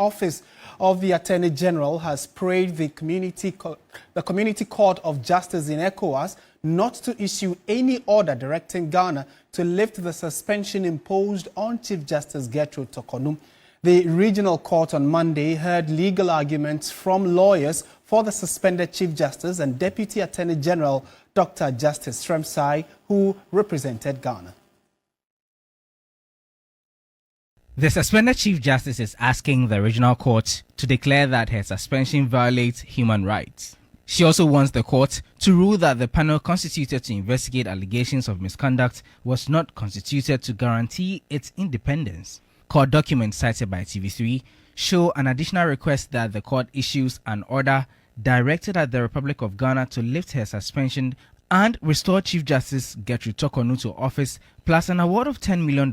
Office of the Attorney General has praised the Community Court of Justice in ECOWAS not to issue any order directing Ghana to lift the suspension imposed on Chief Justice Gertrude Torkonuu. The regional court on Monday heard legal arguments from lawyers for the suspended Chief Justice and Deputy Attorney General Dr. Justice Sremsai, who represented Ghana. The suspended Chief Justice is asking the regional court to declare that her suspension violates human rights. She also wants the court to rule that the panel constituted to investigate allegations of misconduct was not constituted to guarantee its independence. Court documents cited by TV3 show an additional request that the court issues an order directed at the Republic of Ghana to lift her suspension and restore Chief Justice Gertrude Torkonuu to office, plus an award of $10 million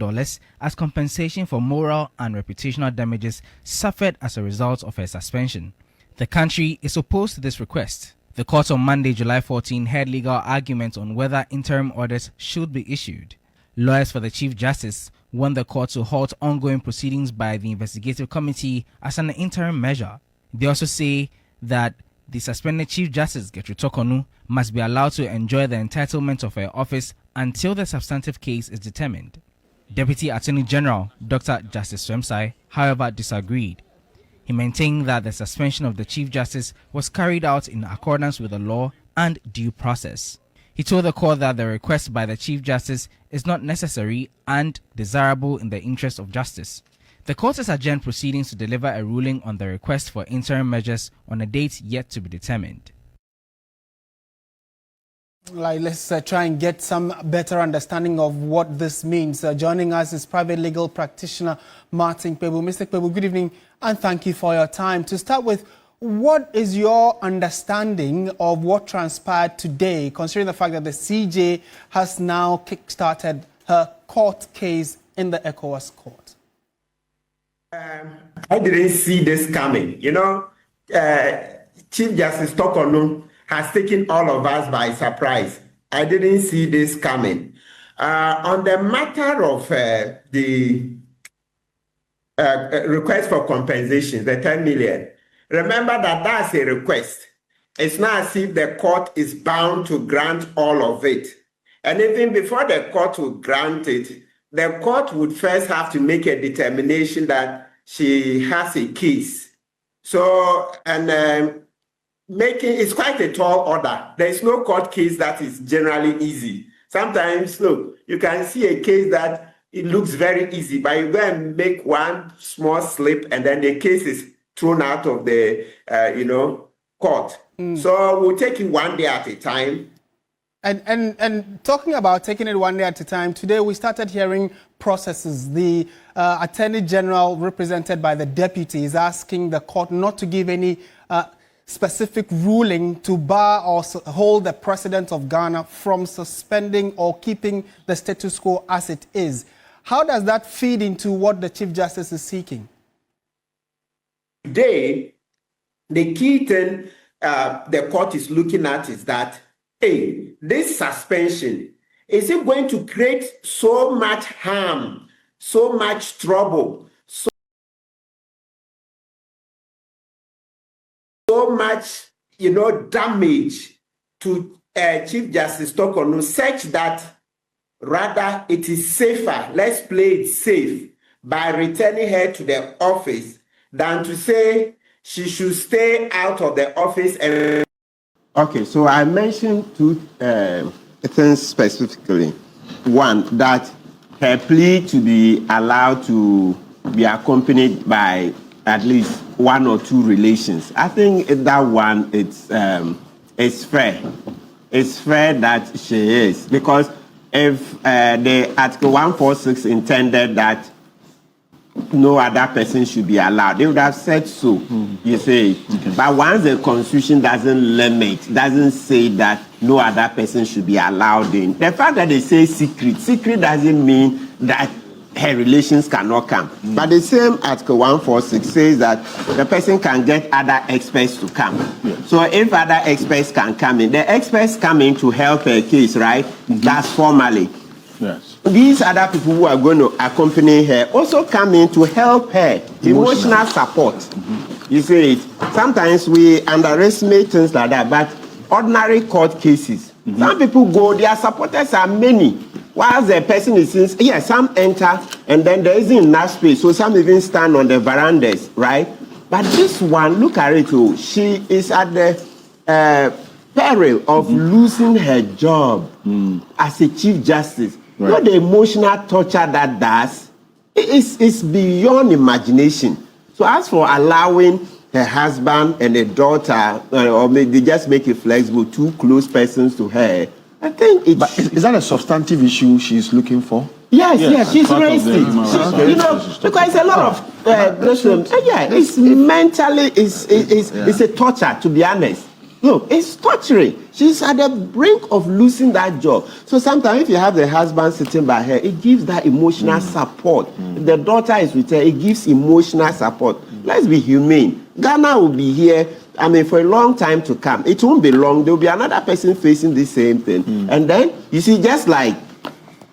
as compensation for moral and reputational damages suffered as a result of her suspension. The country is opposed to this request. The court on Monday, July 14, heard legal arguments on whether interim orders should be issued. Lawyers for the Chief Justice want the court to halt ongoing proceedings by the investigative committee as an interim measure. They also say that the suspended Chief Justice Gertrude Torkonuu must be allowed to enjoy the entitlement of her office until the substantive case is determined. Deputy Attorney General Dr. Justice Sremsai, however, disagreed. He maintained that the suspension of the Chief Justice was carried out in accordance with the law and due process. He told the court that the request by the Chief Justice is not necessary and desirable in the interest of justice. The court has adjourned proceedings to deliver a ruling on the request for interim measures on a date yet to be determined. Let's try and get some better understanding of what this means. Joining us is private legal practitioner Martin Kweku. Mr. Kweku, good evening and thank you for your time. To start with, what is your understanding of what transpired today, considering the fact that the CJ has now kick-started her court case in the ECOWAS court? I didn't see this coming. You know, Chief Justice Torkonuu has taken all of us by surprise. I didn't see this coming. On the matter of the request for compensation, the 10 million, remember that that's a request. It's not as if the court is bound to grant all of it. And even before the court would grant it, the court would first have to make a determination that she has a case. So, and it's quite a tall order. There is no court case that is generally easy. Sometimes, look, you can see a case that it looks very easy, but you go and make one small slip and then the case is thrown out of the, court. So we'll take it one day at a time. And talking about taking it one day at a time, today we started hearing processes. The Attorney General, represented by the deputy, is asking the court not to give any specific ruling to bar or hold the President of Ghana from suspending or keeping the status quo as it is. How does that feed into what the Chief Justice is seeking? Today, the key thing the court is looking at is that, hey, this suspension, is it going to create so much harm, so much trouble, so much, damage to Chief Justice Torkonuu, such that rather it is safer, let's play it safe, by returning her to the office than to say she should stay out of the office and... Okay, so I mentioned two things specifically. One, that her plea to be allowed to be accompanied by at least one or two relations. I think that one, it's fair. It's fair that she is, because if the Article 146 intended that no other person should be allowed, they would have said so, you say. Okay. But once the Constitution doesn't say that no other person should be allowed in, the fact that they say secret doesn't mean that her relations cannot come. But the same Article 146 says that the person can get other experts to come. So if other experts can come in, the experts come in to help her case, right? That's formally. Yes. These other people who are going to accompany her also come in to help her. Emotional support. You see it. Sometimes we underestimate things like that, but ordinary court cases, some people go, their supporters are many. Whilst the person is in, yes, some enter and then there isn't enough space, so some even stand on the verandas, right? But this one, look at it, oh, she is at the peril of losing her job as a Chief Justice. Right. Not the emotional torture that does, it's beyond imagination. So as for allowing her husband and a daughter, or maybe just make it flexible, two close persons to her, I think it's... But is that a substantive issue she's looking for? Yes, she's raised it. You know, because a lot of it's mentally, it's a torture, to be honest. No, it's torturing. She's at the brink of losing that job. So sometimes if you have the husband sitting by her, it gives that emotional support. If the daughter is with her, it gives emotional support. Let's be humane. Ghana will be here, I mean, for a long time to come. It won't be long. There will be another person facing the same thing. And then, you see, just like,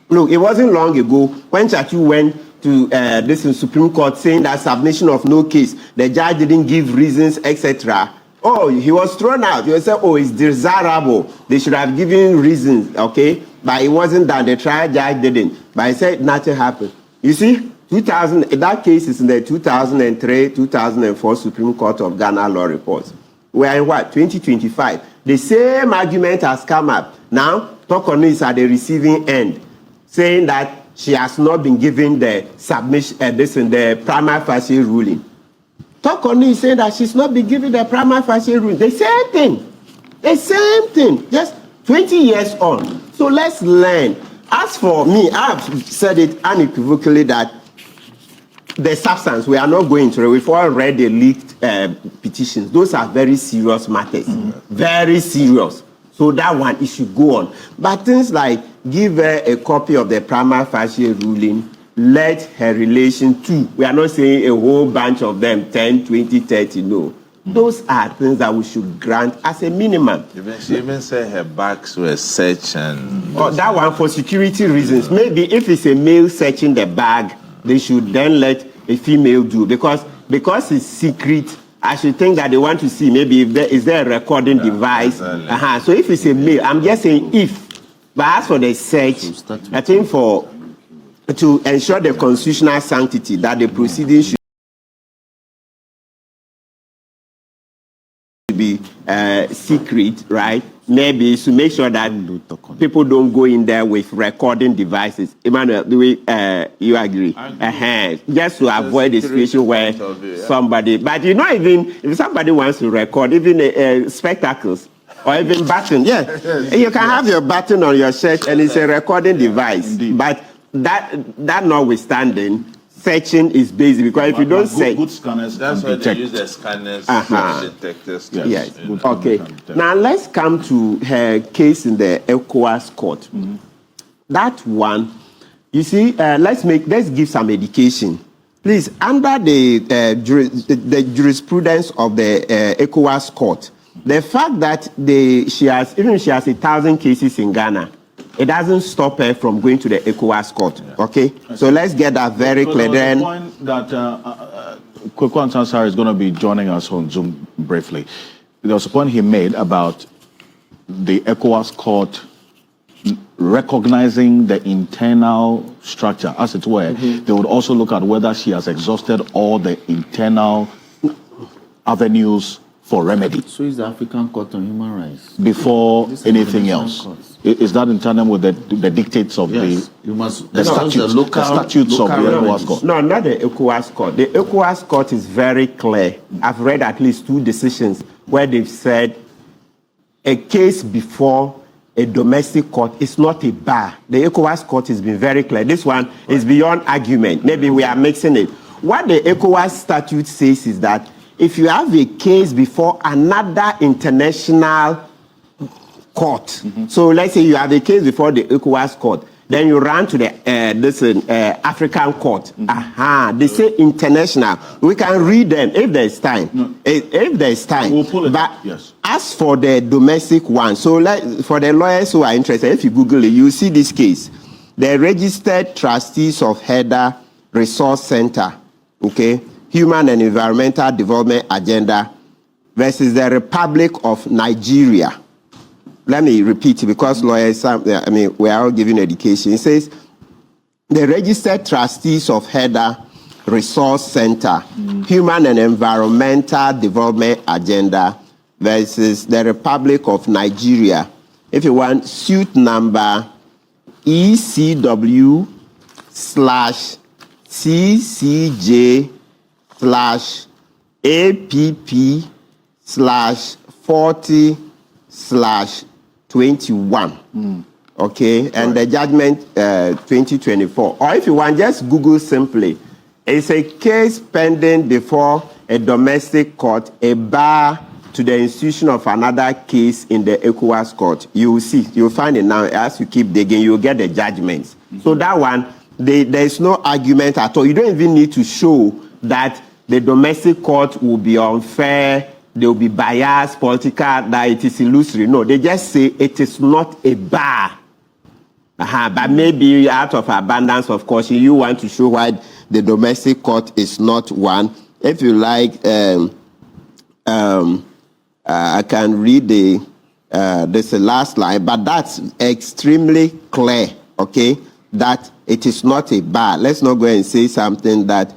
look, it wasn't long ago when Chachu went to this Supreme Court saying that submission of no case, the judge didn't give reasons, etc. Oh, he was thrown out. You said, oh, it's desirable. They should have given reasons, okay? But it wasn't done. The trial judge didn't. But he said nothing happened. You see, that case is in the 2003-2004 Supreme Court of Ghana law reports. We're in what? 2025. The same argument has come up. Now, Torkonuu is at the receiving end, saying that she has not been given the submission, the prima facie ruling. Torkonuu is saying that she's not been given the prima facie ruling. The same thing, just 20 years on. So let's learn. As for me, I've said it unequivocally that the substance, we are not going to, we've all read the leaked petitions. Those are very serious matters, very serious. So that one, it should go on. But things like give her a copy of the prima facie ruling, let her relation to, we are not saying a whole bunch of them, 10, 20, 30, no. Those are things that we should grant as a minimum. She even said her bags were searched and... Oh, that one for security reasons. Maybe if it's a male searching the bag, they should then let a female do. Because it's secret, I should think that they want to see maybe if is there a recording device. Exactly. So if it's a male, I'm just saying if. But as for the search, I think to ensure the constitutional sanctity that the proceedings should be secret, right? Maybe to make sure that people don't go in there with recording devices. Emmanuel, do you agree? Just to avoid the situation where somebody, but you know, even if somebody wants to record, even spectacles or even button, you can have your button on your shirt and it's a recording device. But that notwithstanding, searching is basic because if you don't search, good scanners, that's why they use the scanners, detectors. Yes. Okay. Now let's come to her case in the ECOWAS court. That one, you see, let's give some education, please. Under the jurisprudence of the ECOWAS court, the fact that she has 1,000 cases in Ghana, it doesn't stop her from going to the ECOWAS court, okay? So let's get that very clear. Then the point that Kweku Annan is going to be joining us on Zoom briefly. There was a point he made about the ECOWAS court recognizing the internal structure, as it were. They would also look at whether she has exhausted all the internal avenues for remedy. So is the African Court on Human Rights before anything else? Is that in tandem with the dictates of the statutes of the ECOWAS court? No, not the ECOWAS court. The ECOWAS court is very clear. I've read at least 2 decisions where they've said a case before a domestic court is not a bar. The ECOWAS court has been very clear. This one is beyond argument. Maybe we are mixing it. What the ECOWAS statute says is that if you have a case before another international court, so let's say you have a case before the ECOWAS court, then you run to the African court. They say international. We can read them if there's time. If there's time. We'll pull it but up. Yes. As for the domestic one, so for the lawyers who are interested, if you Google it, you see this case. the registered trustees of Header Resource Center, okay, Human and Environmental Development Agenda versus the Republic of Nigeria. Let me repeat it because lawyers, we are all giving education. It says, the registered trustees of Header Resource Center, Human and Environmental Development Agenda versus the Republic of Nigeria. If you want, suit number ECWC/CCJ/APP/40/21. Okay, and the judgment 2024. Or if you want, just Google simply. It's a case pending before a domestic court, a bar to the institution of another case in the ECOWAS court. You will see, you'll find it now. As you keep digging, you'll get the judgments. So that one, there is no argument at all. You don't even need to show that the domestic court will be unfair, they will be biased, political, that it is illusory. No, they just say it is not a bar. But maybe out of abundance of caution, you want to show why the domestic court is not one. If you like, I can read this last line, but that's extremely clear, okay, that it is not a bar. Let's not go and say something that,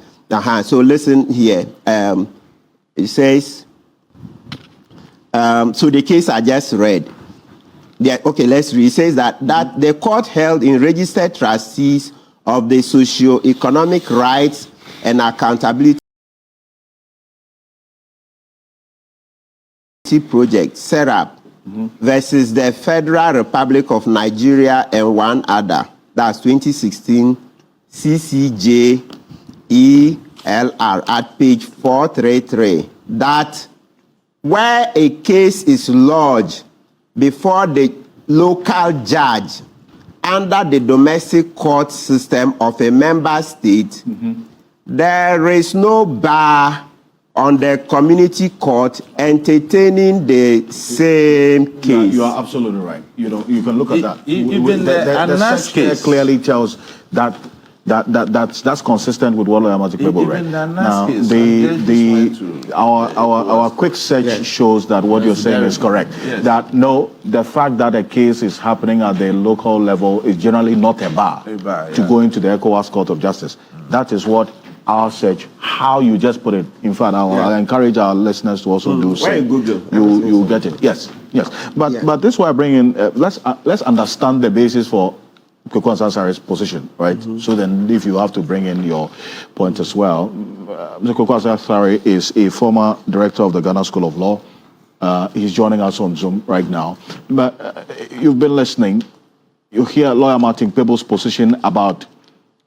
so listen here. It says, so the case I just read, okay, let's read. It says that the court held in registered trustees of the socio-economic rights and accountability project set up versus the Federal Republic of Nigeria and one other. That's 2016 CCJ ELR at page 433. That where a case is lodged before the local judge under the domestic court system of a member state, there is no bar on the community court entertaining the same case. You are absolutely right. You know, you can look at that. Even the Annas case clearly tells that's consistent with what Mahamadu Bawumia read. Now, our quick search shows that what you're saying is correct. Yes. That no, the fact that a case is happening at the local level is generally not a bar to go into the ECOWAS Court of Justice. That is what our search, how you just put it. In fact, I encourage our listeners to also do so. You get it. Yes. But this is why I bring in. Let's understand the basis for Kweku Annan's position, right? So then, if you have to bring in your point as well, Mr. Kweku Annan is a former director of the Ghana School of Law. He's joining us on Zoom right now. But you've been listening. You hear Lawyer Martin Pebbles' position about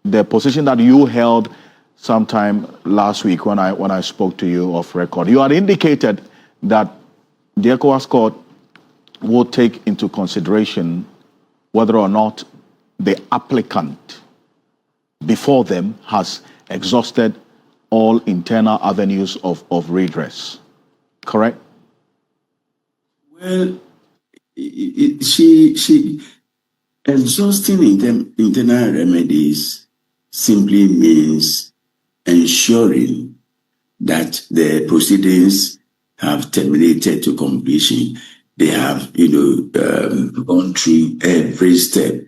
the position that you held sometime last week when I spoke to you off record. You had indicated that the ECOWAS Court will take into consideration whether or not the applicant before them has exhausted all internal avenues of redress. Correct? Well, she exhausting internal remedies simply means ensuring that the proceedings have terminated to completion. They have, gone through every step.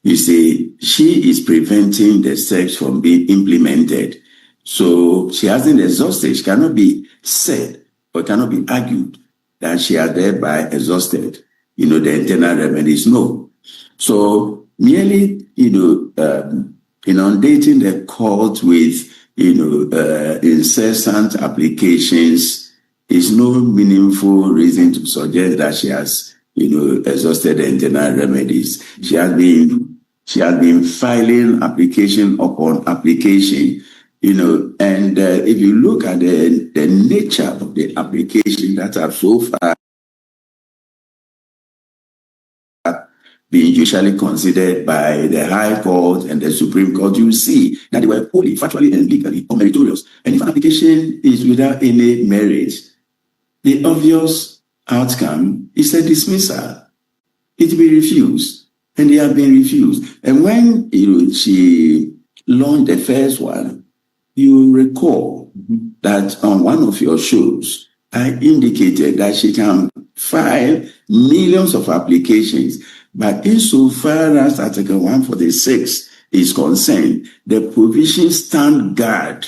You see, she is preventing the steps from being implemented. So she hasn't exhausted. She cannot be said or cannot be argued that she has thereby exhausted, the internal remedies. No. So merely, inundating the court with, incessant applications is no meaningful reason to suggest that she has, exhausted the internal remedies. She has been filing application upon application, and if you look at the nature of the application that have so far being usually considered by the High Court and the Supreme Court, you see that they were wholly, factually, and legally unmeritorious. And if an application is without any merit, the obvious outcome is a dismissal. It will be refused. and they have been refused. And when she launched the first one, you recall that on one of your shows, I indicated that she can file millions of applications, but insofar as Article 146 is concerned, the provisions stand guard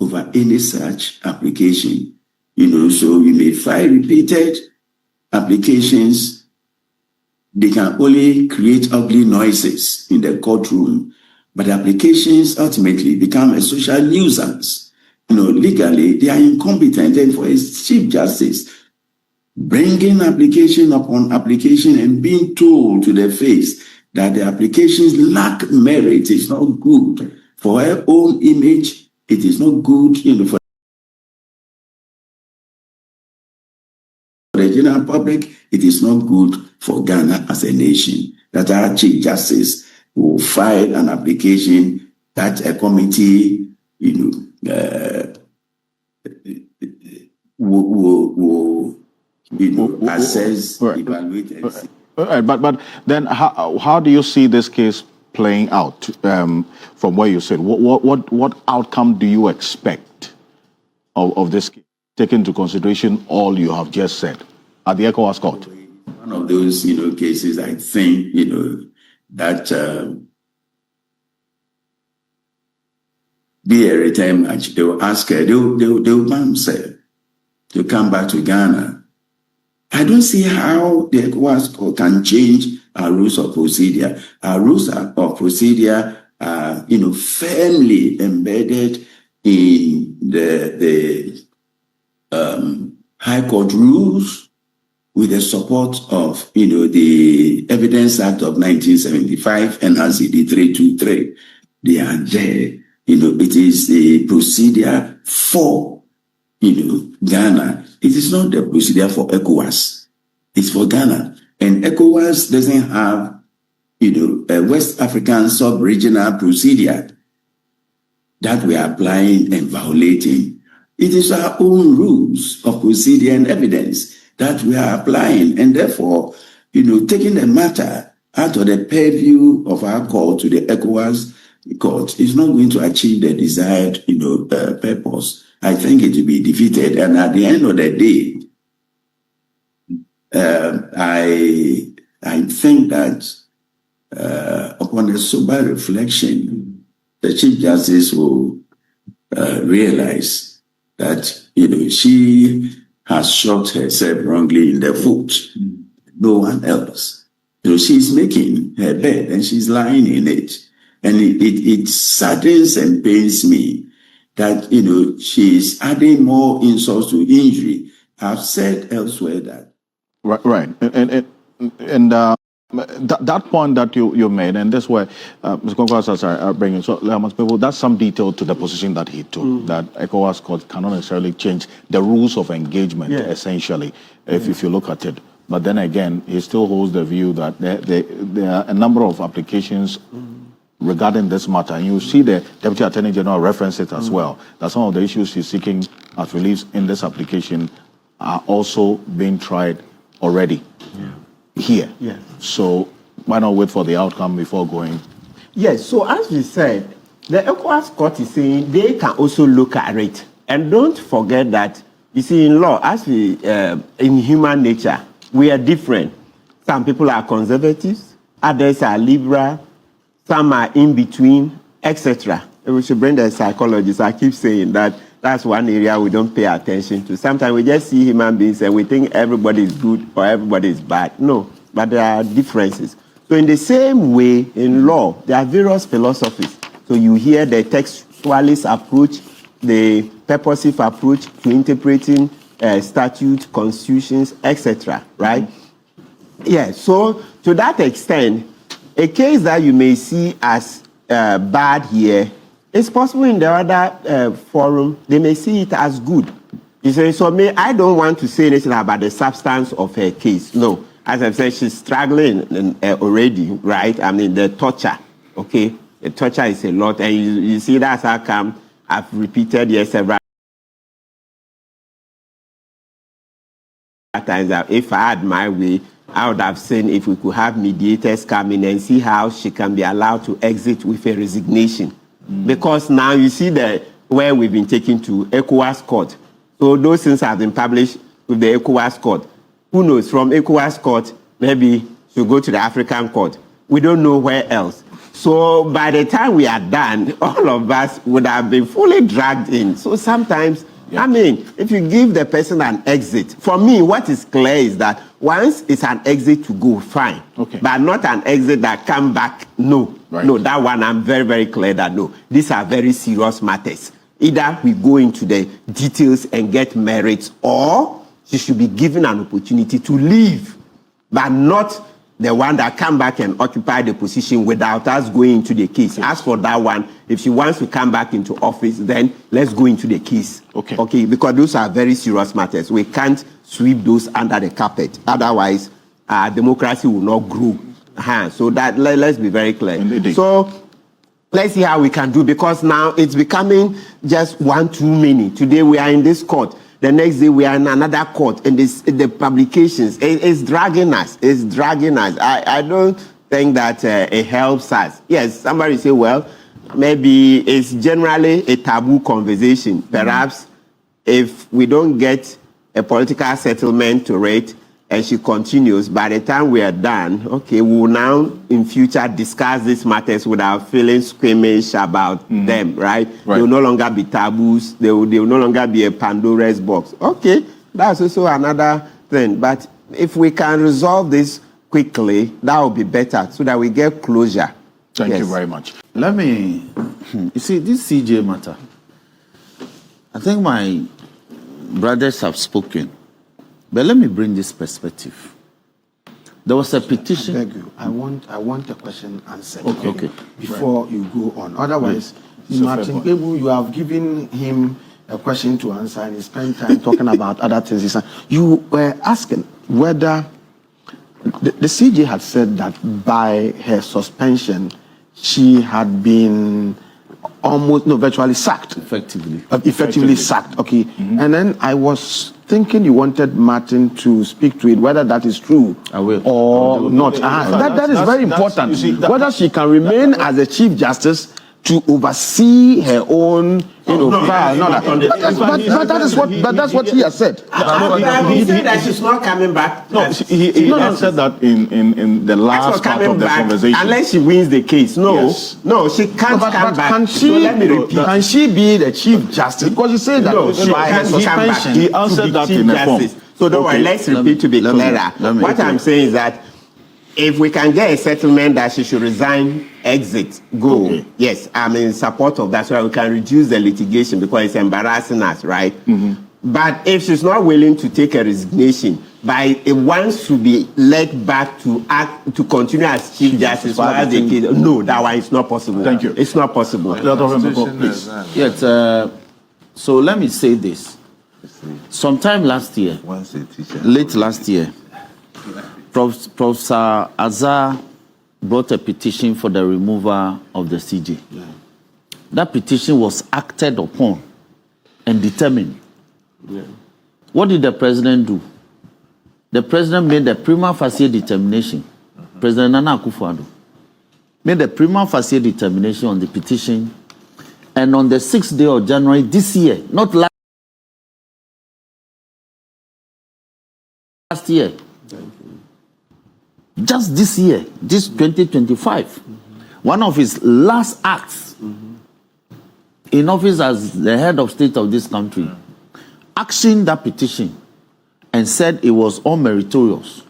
over any such application. So we may file repeated applications. They can only create ugly noises in the courtroom, but applications ultimately become a social nuisance. Legally, they are incompetent, and for a Chief Justice, bringing application upon application and being told to their face that the applications lack merit is not good for her own image. It is not good, for the general public. It is not good for Ghana as a nation that our Chief Justice will file an application that a committee, will assess, evaluate, and see. But then how do you see this case playing out from where you said? What outcome do you expect of this case, taking into consideration all you have just said at the ECOWAS court? One of those, cases, I think, that be a return match. They will ask her, they'll bounce her to come back to Ghana. I don't see how the ECOWAS court can change our rules of procedure. Our rules of procedure are, firmly embedded in the High Court rules with the support of, the Evidence Act of 1975 and RCD 323. They are there. It is the procedure for, Ghana. It is not the procedure for ECOWAS. It's for Ghana. And ECOWAS doesn't have, a West African sub-regional procedure that we are applying and violating. It is our own rules of procedure and evidence that we are applying. And therefore, taking the matter out of the purview of our court to the ECOWAS court is not going to achieve the desired, purpose. I think it will be defeated. And at the end of the day, I think that upon a sober reflection, the Chief Justice will realize that, she has shot herself wrongly in the foot. No one else. She's making her bed and she's lying in it. And it saddens and pains me that, she's adding more insult to injury. I've said elsewhere that. Right. And that point that you made, and that's where Mr. Kwaku are bringing. So, people, that's some detail to the position that he took, that ECOWAS court cannot necessarily change the rules of engagement, essentially, if you look at it. But then again, he still holds the view that there are a number of applications regarding this matter. And you see the Deputy Attorney General reference it as well, that some of the issues he's seeking as reliefs in this application are also being tried already here. Yes. So why not wait for the outcome before going? Yes, so as we said, the ECOWAS court is saying they can also look at it. And don't forget that, you see, in law, as we, in human nature, we are different. Some people are conservatives, others are liberal, some are in between, etc. We should bring the psychologists. I keep saying that that's one area we don't pay attention to. Sometimes we just see human beings and we think everybody is good or everybody is bad. No, but there are differences. So in the same way, in law, there are various philosophies. So you hear the textualist approach, the purposive approach to interpreting statutes, constitutions, etc. Right? Yeah, so to that extent, a case that you may see as bad here, it's possible in the other forum, they may see it as good. You say, so I don't want to say anything about the substance of her case. No, as I've said, she's struggling already, right? I mean, the torture, okay? The torture is a lot. And you see that's how come I've repeated here several times that if I had my way, I would have seen if we could have mediators come in and see how she can be allowed to exit with a resignation. Because now you see where we've been taken to ECOWAS court. So those things have been published with the ECOWAS court. Who knows, from ECOWAS court, maybe she'll go to the African court. We don't know where else. So by the time we are done, all of us would have been fully dragged in. So sometimes, I mean, if you give the person an exit, for me, what is clear is that once it's an exit to go, fine. Okay. But not an exit that come back, no. Right. No, that one I'm very, very clear that no. These are very serious matters. Either we go into the details and get merits, or she should be given an opportunity to leave, but not the one that come back and occupy the position without us going into the case. As for that one, if she wants to come back into office, then let's go into the case. Okay. Okay, because those are very serious matters. We can't sweep those under the carpet. Otherwise, our democracy will not grow. So that let's be very clear. Indeed. So let's see how we can do, because now it's becoming just one too many. Today we are in this court. The next day we are in another court, and the publications, it's dragging us. It's dragging us. I don't think that it helps us. Yes, somebody say, well, maybe it's generally a taboo conversation. Perhaps if we don't get a political settlement to it, and she continues, by the time we are done, okay, we will now in future discuss these matters without feeling squeamish about them, right? They will no longer be taboos. They will no longer be a Pandora's box. Okay, that's also another thing. But if we can resolve this quickly, that will be better so that we get closure. Thank you very much. Let me, you see, this CJ matter, I think my brothers have spoken. But let me bring this perspective. There was a petition. I beg you. I want a question answered. Okay. Before you go on. Otherwise, Martin Ebu, you have given him a question to answer and he spent time talking about other things. You were asking whether the CJ had said that by her suspension, she had been virtually sacked. Effectively sacked. Okay. And then I was thinking you wanted Martin to speak to it, whether that is true or not. That is very important. Whether she can remain as the Chief Justice to oversee her own, trial. But that's what he has said. He said that she's not coming back. He said that in the last part of the conversation. Unless she wins the case. No, she can't come back. Can she be the Chief Justice? Because you said that by her suspension. He answered that in a form. So don't worry, let's repeat to be clearer. What I'm saying is that if we can get a settlement that she should resign, exit, go. Okay. Yes, I'm in support of that so that we can reduce the litigation because it's embarrassing us, right? But if she's not willing to take a resignation, it wants to be led back to act, to continue as Chief Justice. No, that one is not possible. Thank you. It's not possible. Yes, so let me say this. Sometime last year, late last year, Professor Azar brought a petition for the removal of the CJ. That petition was acted upon and determined. What did the president do? The president made the prima facie determination. President Akufo Addo made the prima facie determination on the petition, and on the 6th day of January this year, not last year, just this year, this 2025, one of his last acts in office as the head of state of this country, actioned that petition and said it was unmeritorious.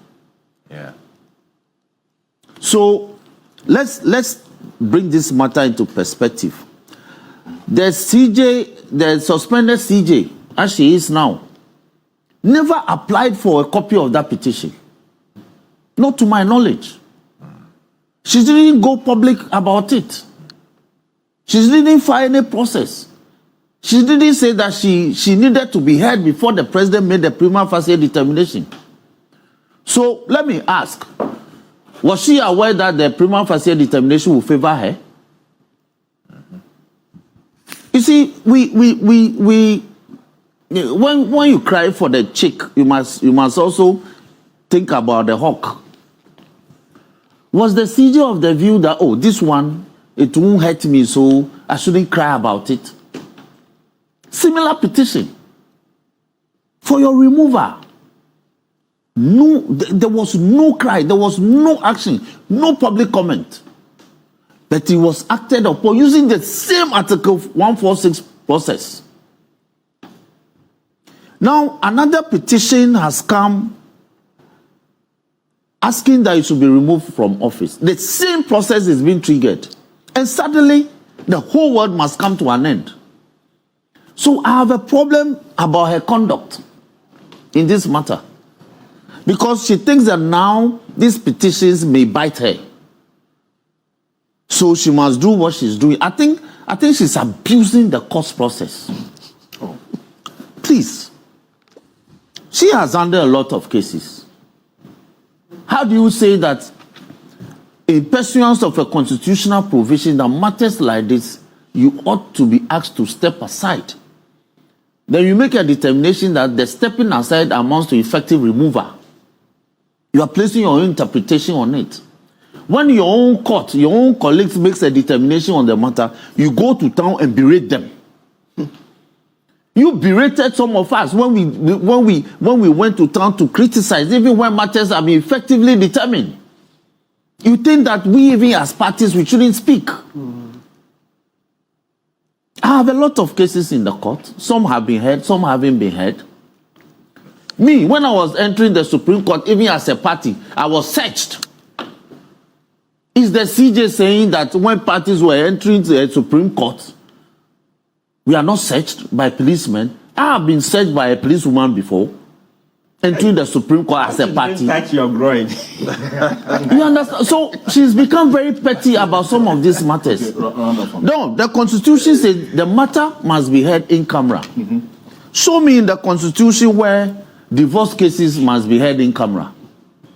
So let's bring this matter into perspective. The suspended CJ, as she is now, never applied for a copy of that petition. Not to my knowledge. She didn't go public about it. She didn't file any process. She didn't say that she needed to be heard before the president made the prima facie determination. So let me ask, was she aware that the prima facie determination will favor her? You see, when you cry for the chick, you must also think about the hawk. Was the CJ of the view that, oh, this one, it won't hurt me, so I shouldn't cry about it? Similar petition for your removal. No, there was no cry, there was no action, no public comment. But it was acted upon using the same Article 146 process. Now, another petition has come asking that it should be removed from office. The same process is being triggered. And suddenly, the whole world must come to an end. So I have a problem about her conduct in this matter. Because she thinks that now these petitions may bite her. So she must do what she's doing. I think she's abusing the court process. Oh. Please. She has handled a lot of cases. How do you say that in pursuance of a constitutional provision that matters like this, you ought to be asked to step aside? Then you make a determination that the stepping aside amounts to effective removal. You are placing your own interpretation on it. When your own court, your own colleagues makes a determination on the matter, you go to town and berate them. You berated some of us when we went to town to criticize, even when matters have been effectively determined. You think that we, even as parties, we shouldn't speak. I have a lot of cases in the court. Some have been heard, some haven't been heard. Me, when I was entering the Supreme Court, even as a party, I was searched. Is the CJ saying that when parties were entering the Supreme Court, we are not searched by policemen? I have been searched by a policewoman before, entering the Supreme Court as a party. Touch your groin. You understand? So she's become very petty about some of these matters. No, the Constitution says the matter must be heard in camera. Show me in the Constitution where divorce cases must be heard in camera.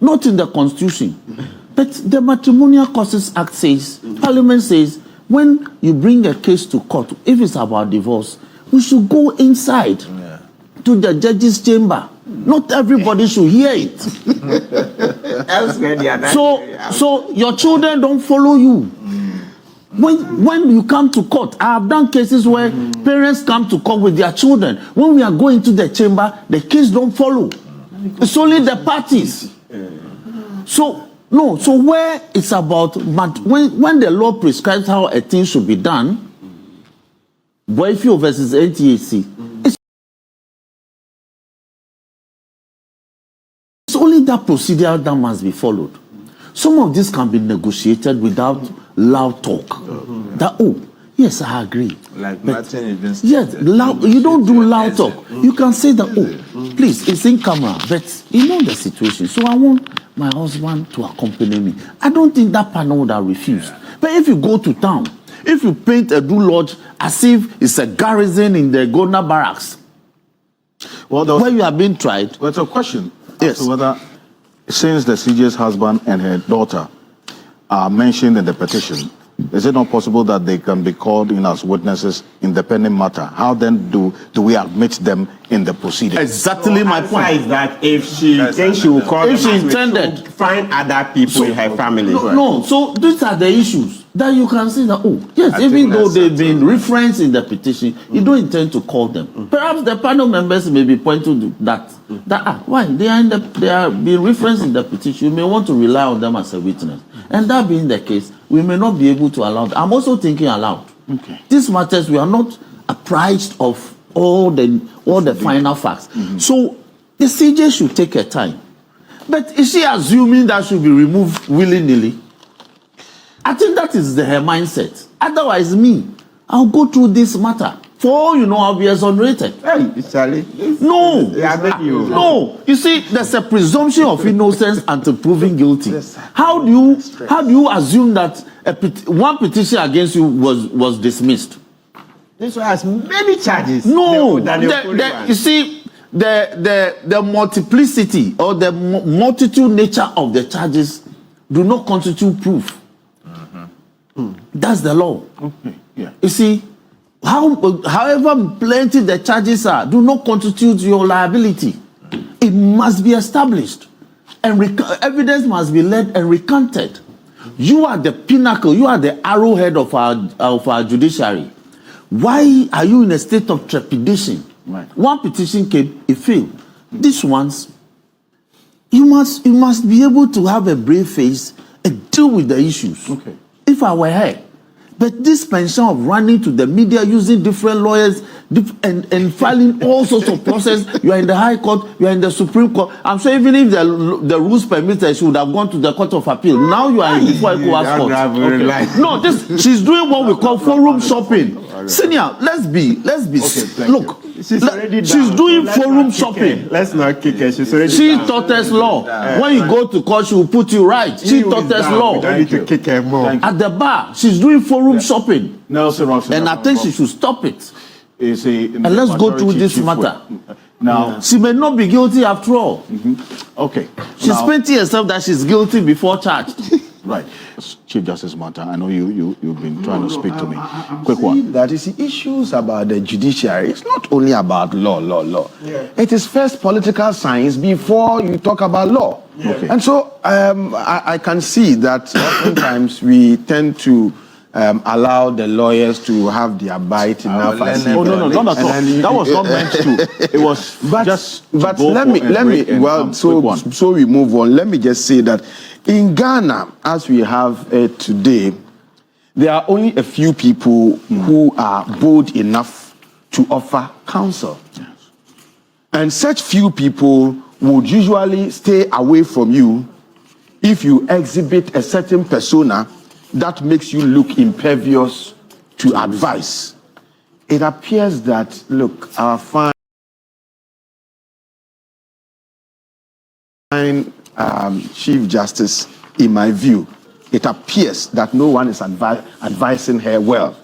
Not in the Constitution. But the Matrimonial Causes Act says, Parliament says, when you bring a case to court, if it's about divorce, we should go inside to the judge's chamber. Not everybody should hear it. So your children don't follow you. When you come to court, I have done cases where parents come to court with their children. When we are going to the chamber, the kids don't follow. It's only the parties. So where it's about, when the law prescribes how a thing should be done, Boyfio versus NTAC, it's only that procedure that must be followed. Some of this can be negotiated without loud talk. That, oh, yes, I agree. Like Martin events. Yes, you don't do loud talk. You can say that, oh, please, it's in camera, but you know the situation. So I want my husband to accompany me. I don't think that panel would have refused. But if you go to town, if you paint a do lodge as if it's a garrison in the Governor Barracks, where you have been tried. Well, it's a question. Yes. As to whether, since the CJ's husband and her daughter are mentioned in the petition, is it not possible that they can be called in as witnesses in the pending matter? How then do we admit them in the proceedings? Exactly my point. Is that if she thinks she will call if them, she intended, find other people in her family. No, so these are the issues that you can see that, oh, yes, even though they've been referenced in the petition, you don't intend to call them. Perhaps the panel members may be pointing to that why? They are being referenced in the petition. You may want to rely on them as a witness. And that being the case, we may not be able to allow them. I'm also thinking aloud. Okay. These matters, we are not apprised of all the final facts. So the CJ should take her time. But is she assuming that should be removed willy-nilly? I think that is her mindset. Otherwise, I'll go through this matter. For all you know, I'll be exonerated. Hey, Charlie. No. No. You see, there's a presumption of innocence until proven guilty. How do you assume that one petition against you was dismissed? This one has many charges. No. You see, the multiplicity or the multitude nature of the charges do not constitute proof. That's the law. Okay. Yeah. You see, however plenty the charges are, do not constitute your liability. It must be established. and evidence must be led and recanted. You are the pinnacle. You are the arrowhead of our judiciary. Why are you in a state of trepidation? Right. One petition came, it failed. These ones, you must be able to have a brave face and deal with the issues. Okay. If I were her. But this pension of running to the media, using different lawyers and filing all sorts of process, you are in the High Court, you are in the Supreme Court. I'm sure even if the rules permitted, she would have gone to the Court of Appeal. Now you are in before ECOWAS Court. Okay. No, she's doing what we call forum shopping. Senior, let's be. Okay, Look, she's doing forum shopping. Let's not kick her. She's already She down. taught us law. When you go to court, she will put you right. She taught us law. We don't need to kick her more. At the bar, she's doing forum shopping. Nelson Robson, And I think she should stop it. And let's go through this matter. Now, she may not be guilty after all. Okay. She's painting herself that she's guilty before charged. Right. Chief Justice Mata, I know you've been trying to speak to me. Quick one. That is the issues about the judiciary. It's not only about law. Yeah. It is first political science before you talk about law. Yeah. Okay. And so I can see that oftentimes we tend to allow the lawyers to have their bite enough. Oh no, not at all. That was not meant to. It was but let me. Well, so we move on. Let me just say that in Ghana, as we have it today, there are only a few people who are bold enough to offer counsel. Yes. And such few people would usually stay away from you if you exhibit a certain persona that makes you look impervious to advice. It appears that, look, our fine Chief Justice, in my view, it appears that no one is advising her well.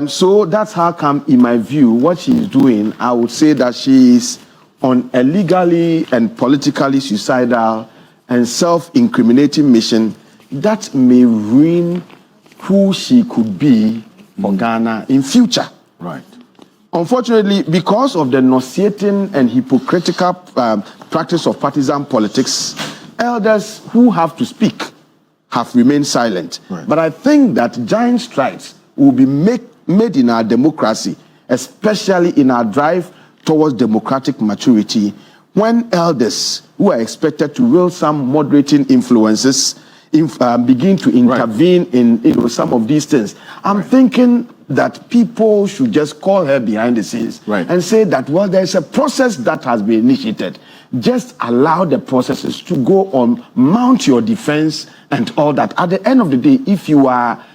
So that's how come, in my view, what she's doing, I would say that she is on a legally and politically suicidal and self-incriminating mission that may ruin who she could be for Ghana in future. Right. Unfortunately, because of the nauseating and hypocritical practice of partisan politics, elders who have to speak have remained silent. Right. But I think that giant strides will be made in our democracy, especially in our drive towards democratic maturity, when elders who are expected to wield some moderating influences begin to intervene in some of these things. I'm thinking that people should just call her behind the scenes and say that, well, there's a process that has been initiated. Just allow the processes to go on, mount your defense and all that. At the end of the day, if you are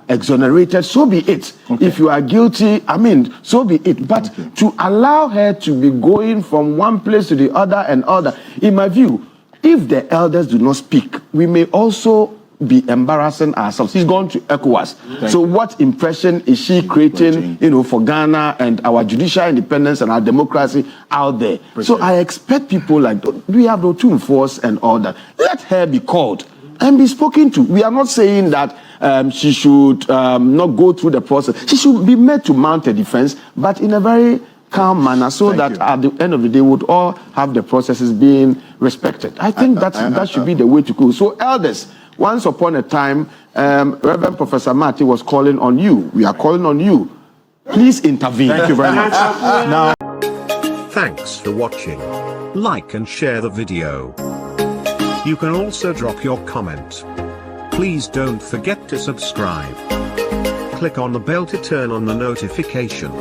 exonerated, so be it. Okay. If you are guilty, so be it. But to allow her to be going from one place to the other and other, in my view, if the elders do not speak, we may also be embarrassing ourselves. She's gone to ECOWAS. So what impression is she creating, for Ghana and our judicial independence and our democracy out there? So I expect people like, we have the Ato Forson and all that. Let her be called and be spoken to. We are not saying that she should not go through the process. She should be made to mount a defense, but in a very calm manner, so that at the end of the day, would all have the processes being respected. I think that should be the way to go. So elders, once upon a time, Reverend Professor Mati was calling on you. We are calling on you. Please intervene. Thank you very much. Now, thanks for watching. Like and share the video. You can also drop your comment. Please don't forget to subscribe. Click on the bell to turn on the notification.